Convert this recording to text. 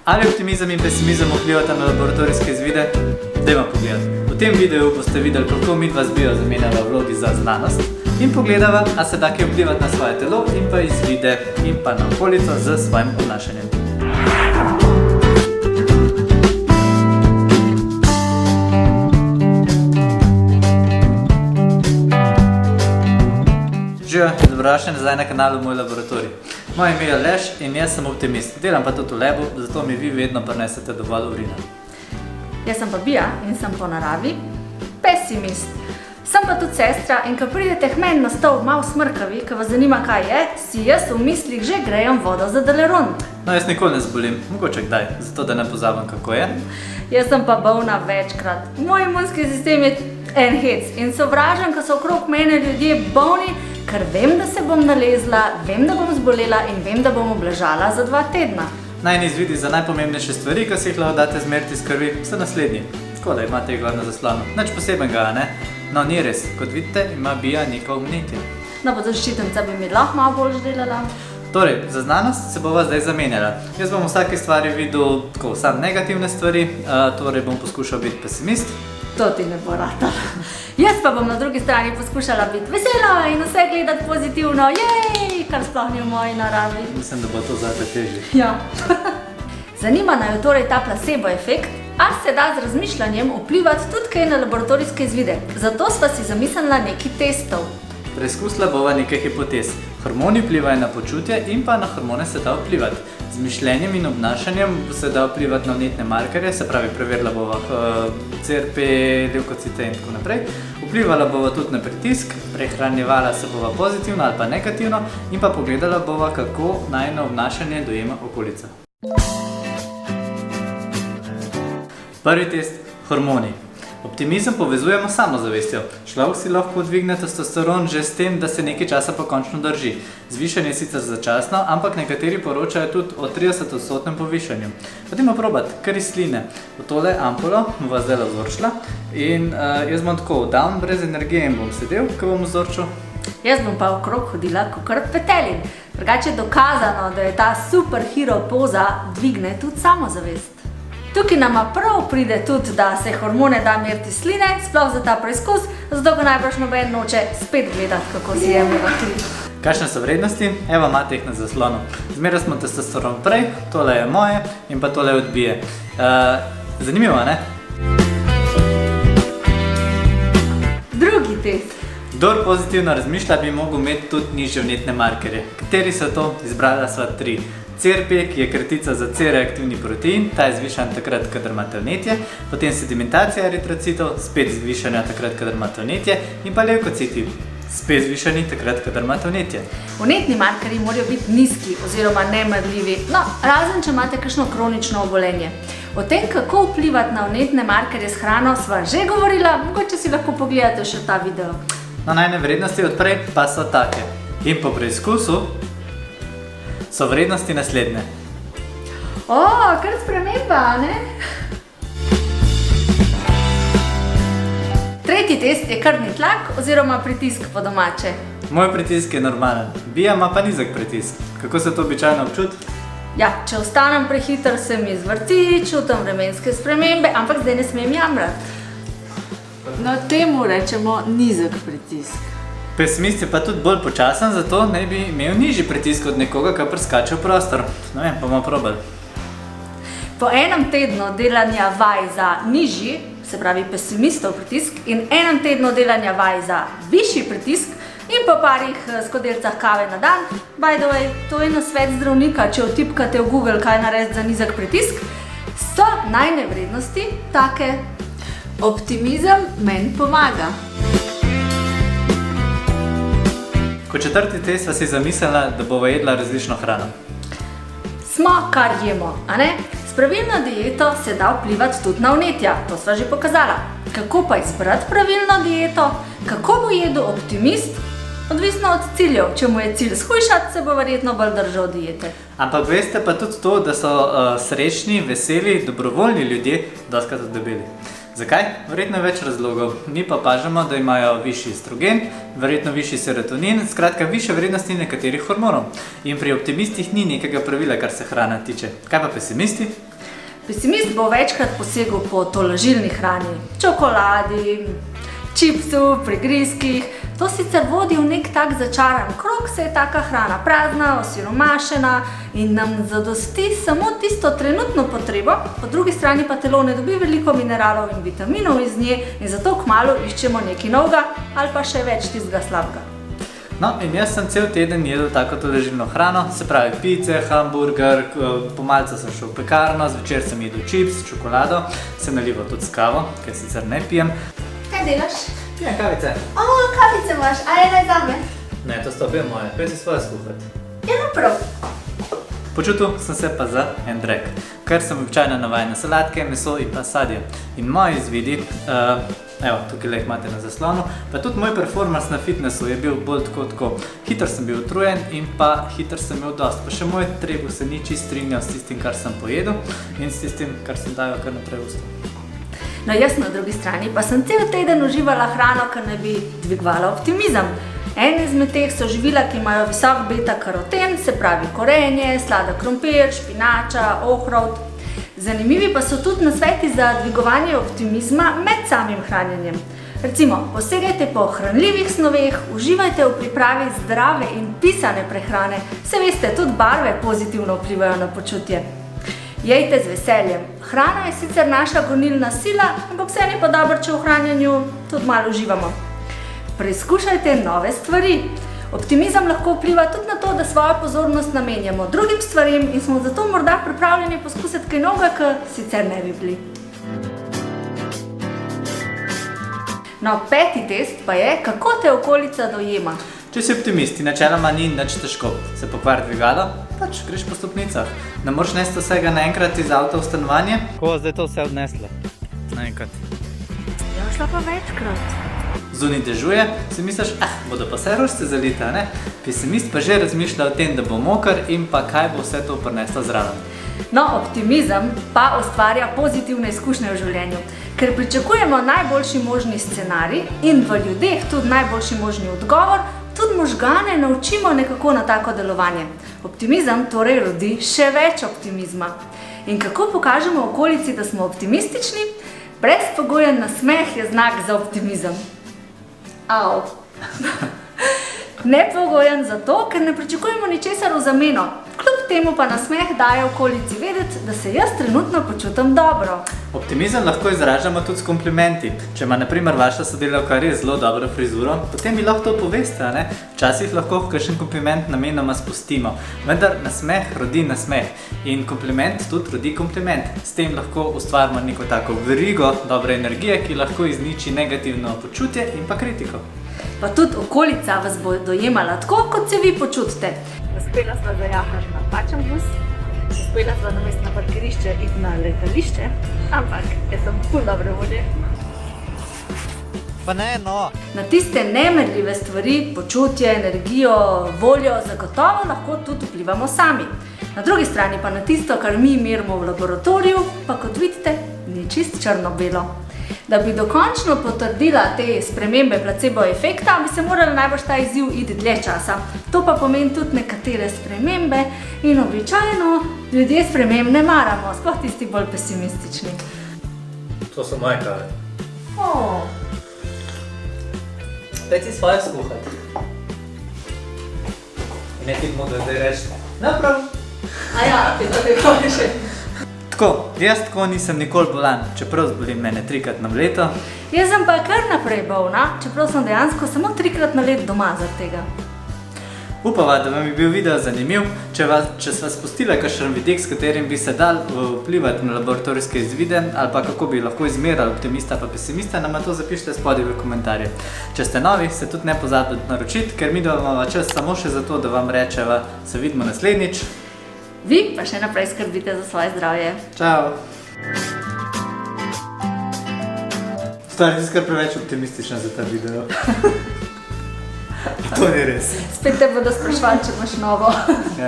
Ali optimizem in pesimizem vplivata na laboratorijske izvide? Dajmo pogledati. V tem videu boste videli, kako midva z bio zamenjala vlogi za znanost in pogledava, a se da kaj vplivati na svoje telo in pa izvide in pa na okolico z svojim obnašanjem. Živijo, dobrodošli nazaj na kanalu Moj laboratorij. Moje ime je Aleš in jaz sem optimist. Delam pa tudi v labu, zato mi vi vedno prinesete dovolj urina. Jaz sem pa Bija in sem po naravi pesimist. Sem pa tudi sestra in ko pridete k meni na stol malo smrkavi, ko vas zanima kaj je, si jaz v mislih že grejem vodo za daleron. No, jaz nikoli ne zbolim, mogoče kdaj, zato da ne pozabim kako je. Jaz sem pa bolna večkrat. Moj imunski sistem je en hec in sovražim, ko so okrog mene ljudje bolni, ker vem, da se bom nalezla, vem, da bom zbolela in vem, da bom obležala za 2 tedna. Najni izvidi za najpomembnejše stvari, ki si jih lahko date zmeriti iz krvi, so naslednji. Tako da imate jih na zaslonu. Nič posebenega, ne? No, ni res. Kot vidite, ima Bija neko vnetje. No, pod zaščitenca bi mi lahko malo bolj delala. Torej, za znanost se bova zdaj zamenjala. Jaz bom v vsaki stvari videl tako sam negativne stvari, torej bom poskušal biti pesimist. To ti ne bo ratalo. Jaz pa bom na drugi strani poskušala biti vesela in vse gledati pozitivno, jej, kar sploh ni v moji naravi. Mislim, da bo to zate težje. Ja. Zanima naju torej ta placebo efekt, a se da z razmišljanjem vplivati tudi kaj na laboratorijske izvide. Zato sva si zamislila nekaj testov. Preizkusila bova nekaj hipotez. Hormoni vplivajo na počutje in pa na hormone se da vplivati. Z mišljenjem in obnašanjem se da vplivati na vnetne markerje, se pravi preverila bova CRP, levkocite in tako naprej. Vplivala bova tudi na pritisk, prehranjevala se bova pozitivno ali pa negativno in pa pogledala bova, kako najino obnašanje dojema okolica. Prvi test, hormoni. Optimizem povezujemo s samozavestjo. Človek si lahko dvigne testosteron že s tem, da se nekaj časa pa končno drži. Zvišanje je sicer začasno, ampak nekateri poročajo tudi o 30% povišanju. Pojdimo probati, kar iz sline. V tole ampulo bova zdaj vzorčila in jaz bom tako dan brez energije in bom sedel, ko bom vzorčil. Jaz bom pa okrog hodila kakor petelin. Drugače je dokazano, da je ta superhero poza dvigne tudi samozavest. Tukaj nama prav pride tudi, da se hormone da meriti sline, sploh za ta preizkus, zato ga najbrž noben noče spet gledati, kako si jemljeva kri. Kakšne so vrednosti? Evo imate jih na zaslonu. Zmeraj smo testosteron prej, tole je moje in pa tole od Bije. Zanimivo, ne? Drugi test. Kdor pozitivno razmišlja, bi mogel imeti tudi nižje vnetne markerje. Kateri so to? Izbrala sva 3. CRP, ki je kratica za C-reaktivni protein, ta je zvišan takrat, kadar imate vnetje, potem sedimentacija eritrocitov, spet zvišanja takrat, kadar imate vnetje, in pa levkociti, spet zvišani takrat, kadar imate vnetje. Vnetni markerji morajo biti nizki oziroma nemerljivi, no, razen če imate kakšno kronično obolenje. O tem, kako vplivati na vnetne markerje s hrano, sva že govorila, mogoče si lahko pogledate še ta video. No, najne vrednosti odprej pa so take. In po preizkusu so vrednosti naslednje. Kar sprememba, ne? Tretji test je krvni tlak oziroma pritisk po domače. Moj pritisk je normalen, Bija ima pa nizek pritisk. Kako se to običajno občuti? Ja, če ostanem prehiter, se mi zvrti, čutim vremenske spremembe, ampak zdaj ne smem jamrati. No, temu rečemo nizek pritisk. Pesimist je pa tudi bolj počasen, zato naj bi imel nižji pritisk od nekoga, ki preskače v prostor. No, bomo probali. Po enem tednu delanja vaj za nižji, se pravi pesimistov pritisk, in enem tednu delanja vaj za višji pritisk in po parih skodelica kave na dan, by the way, to je nasvet zdravnika, če vtipkate v Google, kaj narediti za nizek pritisk, so najne vrednosti take. Optimizem meni pomaga. Kot četrti test sva si zamislila, da bova jedla različno hrano. Smo, kar jemo, a ne? S pravilno dieto se da vplivati tudi na vnetja, to sva že pokazala. Kako pa izbrati pravilno dieto? Kako bo jedel optimist? Odvisno od ciljev. Če mu je cilj shujšati, se bo verjetno bolj držal diete. Ampak veste pa tudi to, da so srečni, veseli, dobrovoljni ljudje dostikrat debeli. Zakaj? Verjetno je več razlogov. Mi pa opažamo, da imajo višji estrogen, verjetno višji serotonin, skratka višje vrednosti nekaterih hormonov. In pri optimistih ni nekega pravila, kar se hrana tiče. Kaj pa pesimisti? Pesimist bo večkrat posegel po tolažilni hrani, čokoladi, čipsu, prigrizkih. To sicer vodi v nek tak začaran krog, saj je taka hrana prazna, osiromašena in nam zadosti samo tisto trenutno potrebo, po drugi strani pa telo ne dobi veliko mineralov in vitaminov iz nje in zato kmalu iščemo nekaj novega ali pa še več tistega slabega. No, in jaz sem cel teden jedel tako tolažilno hrano, se pravi pice, hamburger, po malce sem šel v pekarno, zvečer sem jedel čips, čokolado, se nalival tudi s kavo, ker sicer ne pijem. Kaj delaš? Pijem kavice. O, kavice imaš, a je naj zame? Ne, to sta obe moje, pej si svoje skuhati. Je no prav. Počutil sem se pa za en drek, ker sem običajno navajen na salatke, meso in pa sadje. In moji izvidi, evo, tukaj jih imate na zaslonu, pa tudi moj performance na fitnessu je bil bolj tako. Hitro sem bil utrujen in pa hitro sem imel dost. Pa še moj trebuh se ni čist strinjal s tistim, kar sem pojedel in s tistim, kar sem dajal kar naprej v usta. No jaz na drugi strani pa sem cel teden uživala hrano, kar naj bi dvigovala optimizem. En izmed teh so živila, ki imajo visok beta-karoten, se pravi korenje, sladek krompir, špinača, ohrovt. Zanimivi pa so tudi nasveti za dvigovanje optimizma med samim hranjenjem. Recimo, posegajte po hranljivih snoveh, uživajte v pripravi zdrave in pisane prehrane. Se veste, tudi barve pozitivno vplivajo na počutje. Jejte z veseljem. Hrana je sicer naša gonilna sila, ampak vseeno je pa dobro, če v hranjenju tudi malo uživamo. Preizkušajte nove stvari. Optimizem lahko vpliva tudi na to, da svojo pozornost namenjamo drugim stvarem in smo zato morda pripravljeni poskusiti kaj novega, kar sicer ne bi bili. No, peti test pa je, kako te okolica dojema. Če si optimist, načeloma ni nič težko. Se pokvari dvigalo, pač greš po stopnicah. Ne moreš nesti vsega naenkrat iz avta v stanovanje. Ko zdaj to vse odnesla? Naenkrat. Ja, šla pa večkrat. Zunaj dežuje, si misliš, bodo pa vse rožice zalite, ne? Pesimist pa že razmišlja o tem, da bo moker in pa kaj bo vse to prineslo zraven. No, optimizem pa ustvarja pozitivne izkušnje v življenju. Ker pričakujemo najboljši možni scenarij in v ljudeh tudi najboljši možni odgovor, tudi možgane naučimo nekako na tako delovanje. Optimizem torej rodi še več optimizma. In kako pokažemo okolici, da smo optimistični? Brezpogojen nasmeh je znak za optimizem. Au. Nepogojen zato, ker ne pričakujemo ničesar v zameno. Kljub temu pa nasmeh daje okolici vedeti, da se jaz trenutno počutim dobro. Optimizem lahko izražamo tudi s komplimenti. Če ima na primer vaša sodelavka res zelo dobro frizuro, potem mi lahko to poveste, ne? Včasih lahko kakšen kompliment namenoma spustimo, vendar nasmeh rodi nasmeh in kompliment tudi rodi kompliment. S tem lahko ustvarimo neko tako verigo dobre energije, ki lahko izniči negativno počutje in pa kritiko. Pa tudi okolica vas bo dojemala tako, kot se vi počutite. Uspela sva zajahati na pačen bus, uspela sva namesto na parkirišče iti na letališče, ampak jaz sem ful dobre volje. Pa ne, no. Na tiste nemerljive stvari, počutje, energijo, voljo, zagotovo lahko tudi vplivamo sami. Na drugi strani pa na tisto, kar mi merimo v laboratoriju, pa kot vidite, ni čist črno-belo. Da bi dokončno potrdila te spremembe placebo efekta, bi se morala najbrž ta izziv iti dlje časa. To pa pomeni tudi nekatere spremembe in običajno ljudje sprememb ne maramo, sploh tisti bolj pesimistični. To so moje kave. Oh. Pej si svoje skuhati. In ne ti mogo zdaj reči, naprav. Aja, ti to te že. Tako, jaz tako nisem nikoli bolan, čeprav zbolim mene 3-krat na leto. Jaz sem pa kar naprej bolna, čeprav sem dejansko samo 3-krat na let doma zaradi tega. Upava, da vam je bil video zanimiv. Če sva spustila kakšen vidik, s katerim bi se dal vplivati na laboratorijske izvide ali pa kako bi lahko izmerali optimista pa pesimista, nama to zapišite spodaj v komentarje. Če ste novi, se tudi ne pozabite naročiti, ker mi imamo čas samo še zato, da vam rečeva, se vidimo naslednjič. Vi pa še naprej skrbite za svoje zdravje. Čau! Stari, si kar preveč optimistična za ta video. To ni res. Spet te bodo sprašvali, če imaš novo. Ja.